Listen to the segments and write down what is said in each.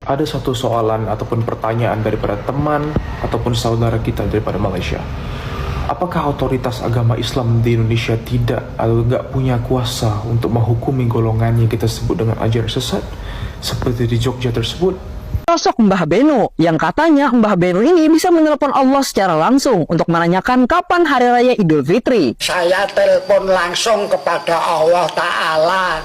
Ada satu soalan ataupun pertanyaan daripada teman ataupun saudara kita daripada Malaysia. Apakah otoritas agama Islam di Indonesia tidak atau tidak punya kuasa untuk menghukumi golongan yang kita sebut dengan ajaran sesat seperti di Jogja tersebut? Sosok Mbah Beno yang katanya Mbah Beno ini bisa menelpon Allah secara langsung untuk menanyakan kapan Hari Raya Idul Fitri. Saya telepon langsung kepada Allah Ta'ala.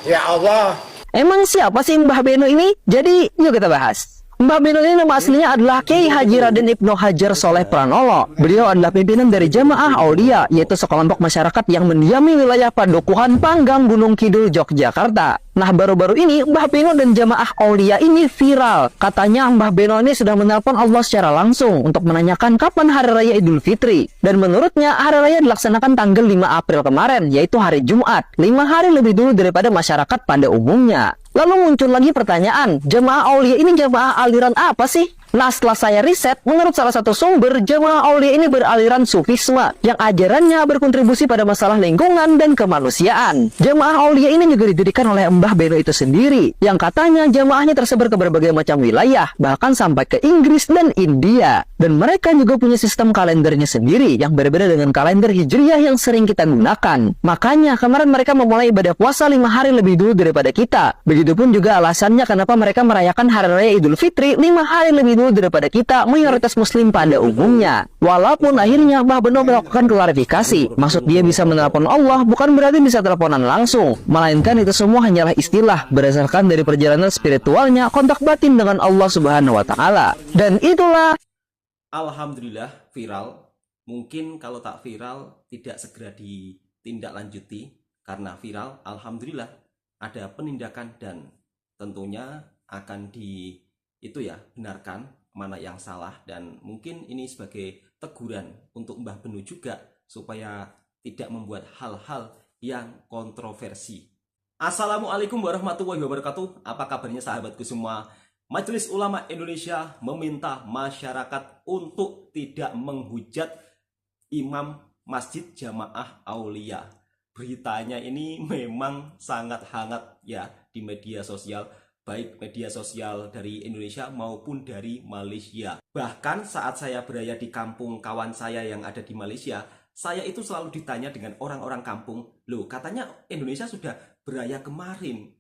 Ya Allah, Emang siapa sih Mbah Beno ini? Jadi, yuk kita bahas. Mbah Beno ini nama aslinya adalah Kiai Haji Raden Ibnu Hajar Soleh Pranolo. Beliau adalah pimpinan dari Jamaah Aulia, yaitu sekelompok masyarakat yang mendiami wilayah Padukuhan Panggang Gunung Kidul, Yogyakarta. Nah, baru-baru ini Mbah Beno dan Jamaah Aulia ini viral. Katanya Mbah Beno ini sudah menelpon Allah secara langsung untuk menanyakan kapan Hari Raya Idul Fitri. Dan menurutnya Hari Raya dilaksanakan tanggal 5 April kemarin, yaitu hari Jumat, 5 hari lebih dulu daripada masyarakat pada umumnya. Lalu muncul lagi pertanyaan, Jamaah Aulia ini jamaah aliran apa sih? Nah, setelah saya riset, menurut salah satu sumber, Jamaah Aulia ini beraliran Sufisme yang ajarannya berkontribusi pada masalah lingkungan dan kemanusiaan. Jamaah Aulia ini juga didirikan oleh Mbah Beno itu sendiri, yang katanya jamaahnya tersebar ke berbagai macam wilayah, bahkan sampai ke Inggris dan India. Dan mereka juga punya sistem kalendernya sendiri yang berbeda dengan kalender Hijriah yang sering kita gunakan. Makanya kemarin mereka memulai ibadah puasa 5 hari lebih dulu daripada kita. Begitupun juga alasannya kenapa mereka merayakan Hari Raya Idul Fitri 5 hari lebih dulu daripada kita, mayoritas muslim pada umumnya. Walaupun akhirnya Mbah Beno melakukan klarifikasi, maksud dia bisa menelpon Allah bukan berarti bisa teleponan langsung, melainkan itu semua hanyalah istilah berdasarkan dari perjalanan spiritualnya kontak batin dengan Allah Subhanahu wa Ta'ala. Dan itulah Alhamdulillah viral. Mungkin kalau tak viral tidak segera ditindaklanjuti. Karena viral, alhamdulillah ada penindakan dan tentunya akan benarkan mana yang salah. Dan mungkin ini sebagai teguran untuk Mbah Beno juga supaya tidak membuat hal-hal yang kontroversi. Assalamualaikum warahmatullahi wabarakatuh. Apa kabarnya sahabatku semua? Majelis Ulama Indonesia meminta masyarakat untuk tidak menghujat imam Masjid Jamaah Aulia. Beritanya ini memang sangat hangat ya di media sosial, baik media sosial dari Indonesia maupun dari Malaysia. Bahkan saat saya berada di kampung kawan saya yang ada di Malaysia, saya itu selalu ditanya dengan orang-orang kampung, loh katanya Indonesia sudah beraya kemarin.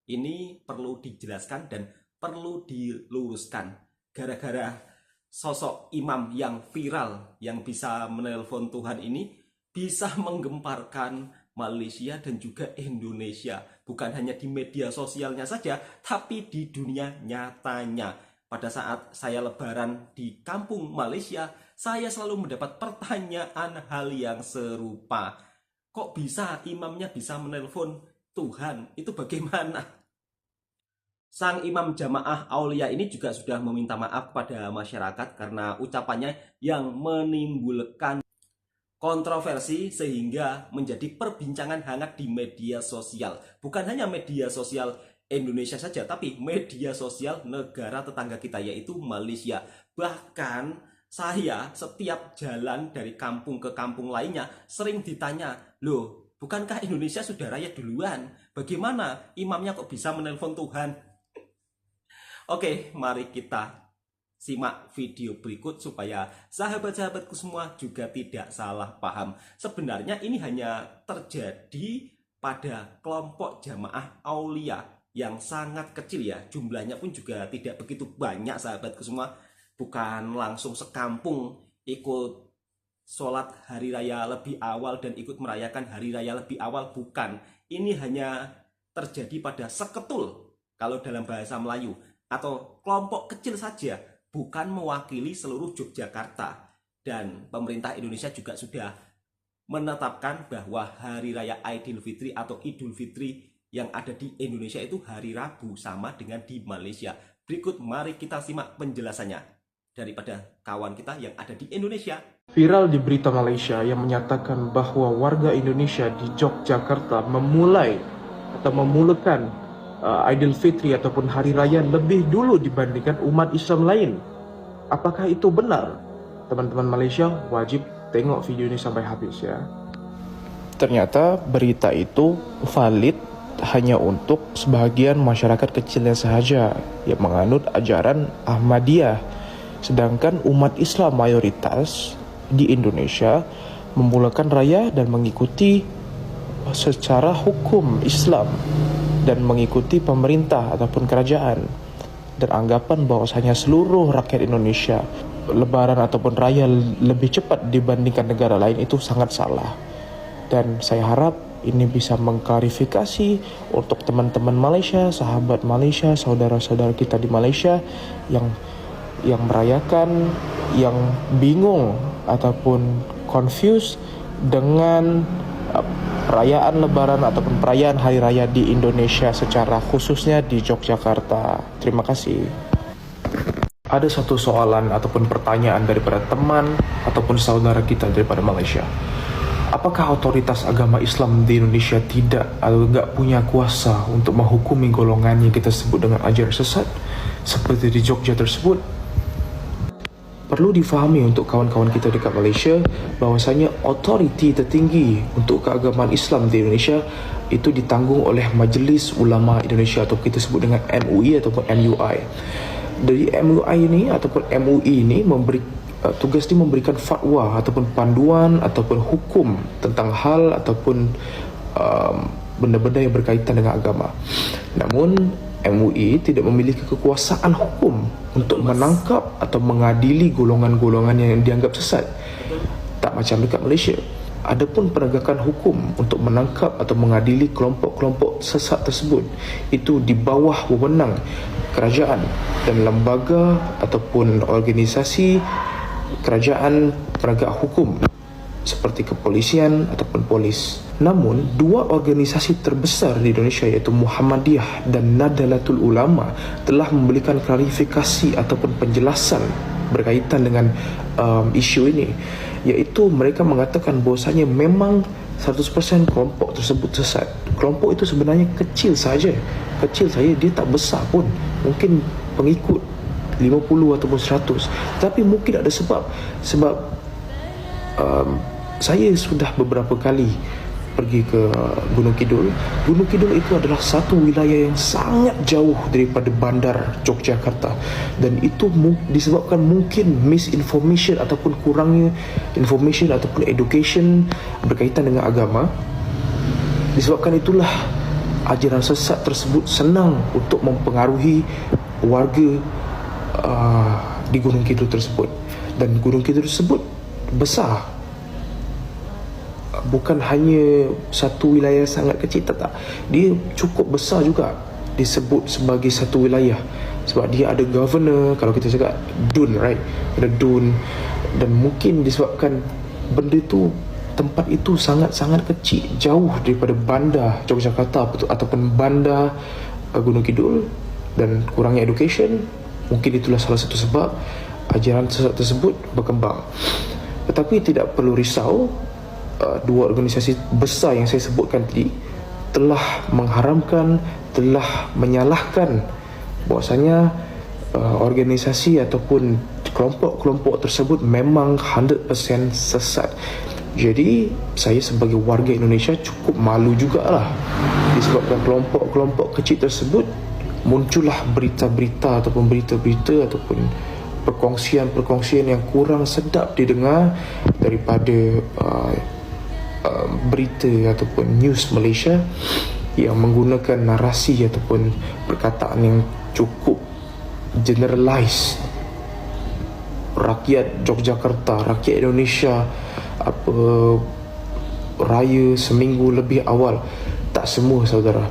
Ini perlu dijelaskan dan perlu diluruskan. Gara-gara sosok imam yang viral yang bisa menelpon Tuhan ini bisa menggemparkan Malaysia dan juga Indonesia. Bukan hanya di media sosialnya saja, tapi di dunia nyatanya. Pada saat saya lebaran di kampung Malaysia, saya selalu mendapat pertanyaan hal yang serupa. Kok bisa imamnya bisa menelpon Tuhan? Itu bagaimana? Sang imam Jamaah Aulia ini juga sudah meminta maaf pada masyarakat karena ucapannya yang menimbulkan kontroversi sehingga menjadi perbincangan hangat di media sosial. Bukan hanya media sosial Indonesia saja, tapi media sosial negara tetangga kita yaitu Malaysia. Bahkan saya setiap jalan dari kampung ke kampung lainnya sering ditanya, loh bukankah Indonesia sudah raya duluan? Bagaimana imamnya kok bisa menelpon Tuhan? Oke, mari kita simak video berikut supaya sahabat-sahabatku semua juga tidak salah paham. Sebenarnya ini hanya terjadi pada kelompok Jamaah Aulia yang sangat kecil ya. Jumlahnya pun juga tidak begitu banyak sahabatku semua. Bukan langsung sekampung ikut sholat hari raya lebih awal dan ikut merayakan hari raya lebih awal. Bukan. Ini hanya terjadi pada seketul kalau dalam bahasa Melayu. Atau kelompok kecil saja, bukan mewakili seluruh Yogyakarta. Dan pemerintah Indonesia juga sudah menetapkan bahwa Hari Raya Idul Fitri atau Idul Fitri yang ada di Indonesia itu hari Rabu, sama dengan di Malaysia. Berikut mari kita simak penjelasannya daripada kawan kita yang ada di Indonesia. Viral di berita Malaysia yang menyatakan bahwa warga Indonesia di Yogyakarta memulai atau memulakan Idul Fitri ataupun Hari Raya lebih dulu dibandingkan umat Islam lain. Apakah itu benar? Teman-teman Malaysia wajib tengok video ini sampai habis ya. Ternyata berita itu valid hanya untuk sebahagian masyarakat kecilnya sahaja yang menganut ajaran Ahmadiyah. Sedangkan umat Islam mayoritas di Indonesia memulakan raya dan mengikuti secara hukum Islam dan mengikuti pemerintah ataupun kerajaan, dan anggapan bahwasanya seluruh rakyat Indonesia lebaran ataupun raya lebih cepat dibandingkan negara lain itu sangat salah. Dan saya harap ini bisa mengklarifikasi untuk teman-teman Malaysia, sahabat Malaysia, saudara-saudara kita di Malaysia yang merayakan, yang bingung ataupun confused dengan perayaan lebaran ataupun perayaan hari raya di Indonesia secara khususnya di Yogyakarta. Terima kasih. Ada satu soalan ataupun pertanyaan daripada teman ataupun saudara kita daripada Malaysia. Apakah otoritas agama Islam di Indonesia tidak atau tidak punya kuasa untuk menghukumi golongan yang kita sebut dengan ajaran sesat seperti di Jogja tersebut? Perlu difahami untuk kawan-kawan kita dekat Malaysia bahawasanya otoriti tertinggi untuk keagamaan Islam di Indonesia itu ditanggung oleh Majlis Ulama Indonesia atau kita sebut dengan MUI ataupun MUI. Dari MUI ini ataupun MUI ini tugas dia memberikan fatwa ataupun panduan ataupun hukum tentang hal ataupun benda-benda yang berkaitan dengan agama. Namun MUI tidak memiliki kekuasaan hukum untuk menangkap atau mengadili golongan-golongan yang dianggap sesat. Tak macam dekat Malaysia. Adapun penegakan hukum untuk menangkap atau mengadili kelompok-kelompok sesat tersebut itu di bawah wewenang kerajaan dan lembaga ataupun organisasi kerajaan penegak hukum seperti kepolisian ataupun polis. Namun, dua organisasi terbesar di Indonesia iaitu Muhammadiyah dan Nadlatul Ulama telah memberikan klarifikasi ataupun penjelasan berkaitan dengan isu ini, iaitu mereka mengatakan bahawasanya memang 100% kelompok tersebut sesat. Kelompok itu sebenarnya kecil saja, dia tak besar pun, mungkin pengikut 50 ataupun 100, tapi mungkin ada sebab saya sudah beberapa kali pergi ke Gunung Kidul. Gunung Kidul itu adalah satu wilayah yang sangat jauh daripada bandar Yogyakarta, dan itu disebabkan mungkin misinformation ataupun kurangnya information ataupun education berkaitan dengan agama. Disebabkan itulah ajaran sesat tersebut senang untuk mempengaruhi warga di Gunung Kidul tersebut. Dan Gunung Kidul tersebut besar, bukan hanya satu wilayah sangat kecil, tak. Dia cukup besar juga disebut sebagai satu wilayah sebab dia ada governor, kalau kita cakap DUN, right? Ada DUN, dan mungkin disebabkan benda tu, tempat itu sangat-sangat kecil, jauh daripada bandar Yogyakarta ataupun bandar Gunung Kidul, dan kurangnya education. Mungkin itulah salah satu sebab ajaran tersebut berkembang. Tetapi tidak perlu risau, dua organisasi besar yang saya sebutkan tadi telah mengharamkan, telah menyalahkan bahwasanya organisasi ataupun kelompok-kelompok tersebut memang 100% sesat. Jadi saya sebagai warga Indonesia cukup malu jugalah disebabkan kelompok-kelompok kecil tersebut muncullah berita-berita ataupun berita-berita ataupun perkongsian-perkongsian yang kurang sedap didengar daripada berita ataupun news Malaysia yang menggunakan narasi ataupun perkataan yang cukup generalize. Rakyat Yogyakarta, rakyat Indonesia raya seminggu lebih awal. Tak semua, saudara.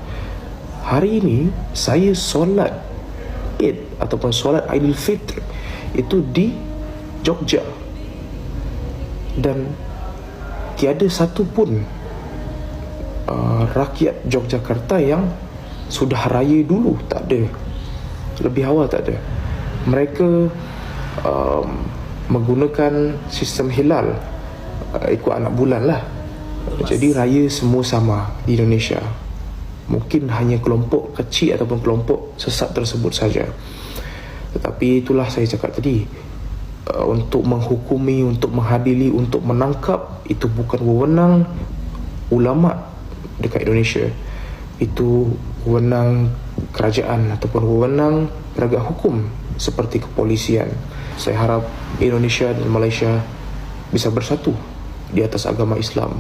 Hari ini saya solat Id ataupun solat Aidilfitr itu di Jogja, dan tiada satu pun rakyat Yogyakarta yang sudah raya dulu. Tak ada. Lebih awal tak ada. Mereka menggunakan sistem hilal, ikut anak bulan lah. Jadi raya semua sama di Indonesia. Mungkin hanya kelompok kecil ataupun kelompok sesat tersebut saja. Tetapi itulah saya cakap tadi, untuk menghukumi, untuk menghadili, untuk menangkap, itu bukan wewenang ulama dekat Indonesia. itu wewenang kerajaan ataupun wewenang penegak hukum seperti kepolisian. Saya harap Indonesia dan Malaysia bisa bersatu di atas agama Islam.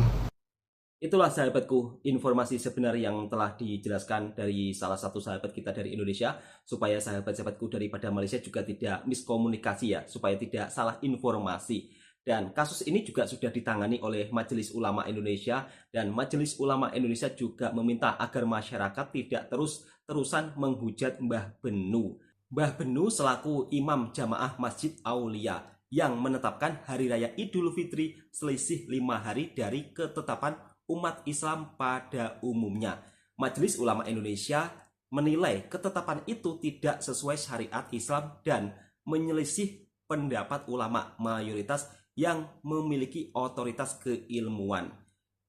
Itulah sahabatku informasi sebenar yang telah dijelaskan dari salah satu sahabat kita dari Indonesia, supaya sahabat-sahabatku daripada Malaysia juga tidak miskomunikasi ya, supaya tidak salah informasi. Dan kasus ini juga sudah ditangani oleh Majelis Ulama Indonesia, dan Majelis Ulama Indonesia juga meminta agar masyarakat tidak terus-terusan menghujat Mbah Benu. Mbah Benu selaku Imam Jamaah Masjid Aulia yang menetapkan Hari Raya Idul Fitri selisih 5 hari dari ketetapan umat Islam pada umumnya. Majelis Ulama Indonesia menilai ketetapan itu tidak sesuai syariat Islam dan menyelisih pendapat ulama mayoritas yang memiliki otoritas keilmuan.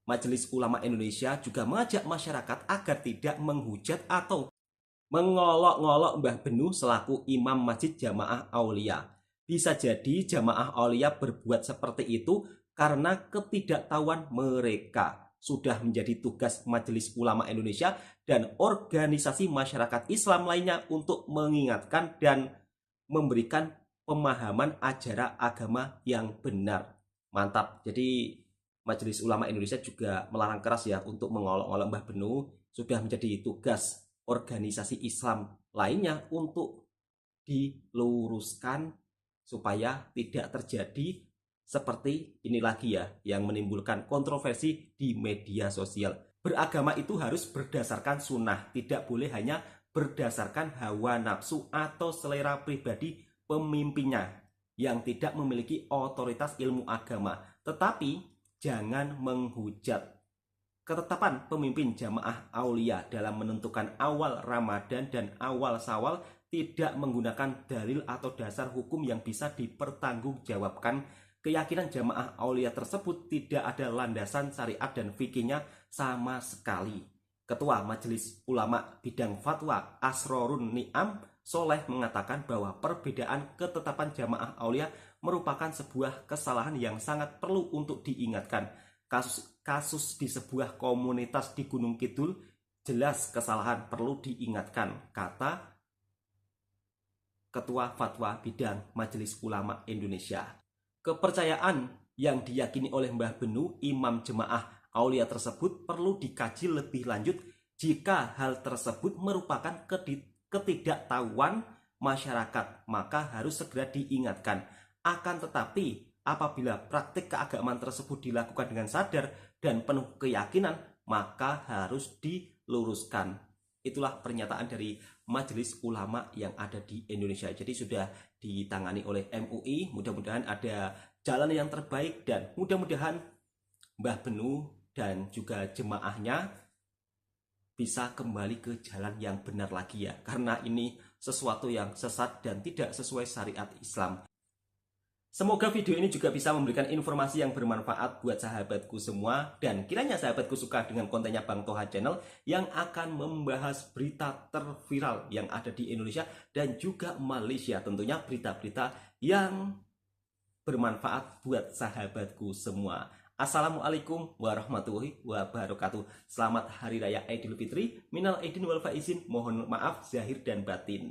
Majelis Ulama Indonesia juga mengajak masyarakat agar tidak menghujat atau mengolok-ngolok Mbah Benu selaku Imam Masjid Jamaah Aulia. Bisa jadi Jamaah Aulia berbuat seperti itu karena ketidaktahuan mereka. Sudah menjadi tugas Majelis Ulama Indonesia dan organisasi masyarakat Islam lainnya untuk mengingatkan dan memberikan pemahaman ajaran agama yang benar. Mantap. Jadi Majelis Ulama Indonesia juga melarang keras ya untuk mengolok-olok Mbah Benu. Sudah menjadi tugas organisasi Islam lainnya untuk diluruskan supaya tidak terjadi seperti ini lagi ya, yang menimbulkan kontroversi di media sosial. Beragama itu harus berdasarkan sunnah, tidak boleh hanya berdasarkan hawa nafsu atau selera pribadi pemimpinnya yang tidak memiliki otoritas ilmu agama. Tetapi jangan menghujat. Ketetapan pemimpin Jamaah Aulia dalam menentukan awal Ramadan dan awal Syawal tidak menggunakan dalil atau dasar hukum yang bisa dipertanggungjawabkan. Keyakinan Jamaah Aulia tersebut tidak ada landasan syariat dan fikihnya sama sekali. Ketua Majelis Ulama Bidang Fatwa Asrorun Ni'am Soleh mengatakan bahwa perbedaan ketetapan Jamaah Aulia merupakan sebuah kesalahan yang sangat perlu untuk diingatkan. Kasus di sebuah komunitas di Gunung Kidul jelas kesalahan perlu diingatkan, kata Ketua Fatwa Bidang Majelis Ulama Indonesia. Kepercayaan yang diyakini oleh Mbah Benu, Imam Jemaah Aulia tersebut perlu dikaji lebih lanjut jika hal tersebut merupakan ketidaktahuan masyarakat, maka harus segera diingatkan. Akan tetapi, apabila praktik keagamaan tersebut dilakukan dengan sadar dan penuh keyakinan, maka harus diluruskan. Itulah pernyataan dari Majelis Ulama yang ada di Indonesia. Jadi sudah ditangani oleh MUI. Mudah-mudahan ada jalan yang terbaik dan mudah-mudahan Mbah Benu dan juga jemaahnya bisa kembali ke jalan yang benar lagi ya. Karena ini sesuatu yang sesat dan tidak sesuai syariat Islam. Semoga video ini juga bisa memberikan informasi yang bermanfaat buat sahabatku semua. Dan kiranya sahabatku suka dengan kontennya Bang Toha Channel yang akan membahas berita terviral yang ada di Indonesia dan juga Malaysia. Tentunya berita-berita yang bermanfaat buat sahabatku semua. Assalamualaikum warahmatullahi wabarakatuh. Selamat Hari Raya Idul Fitri. Minal aidin wal faizin. Mohon maaf zahir dan batin.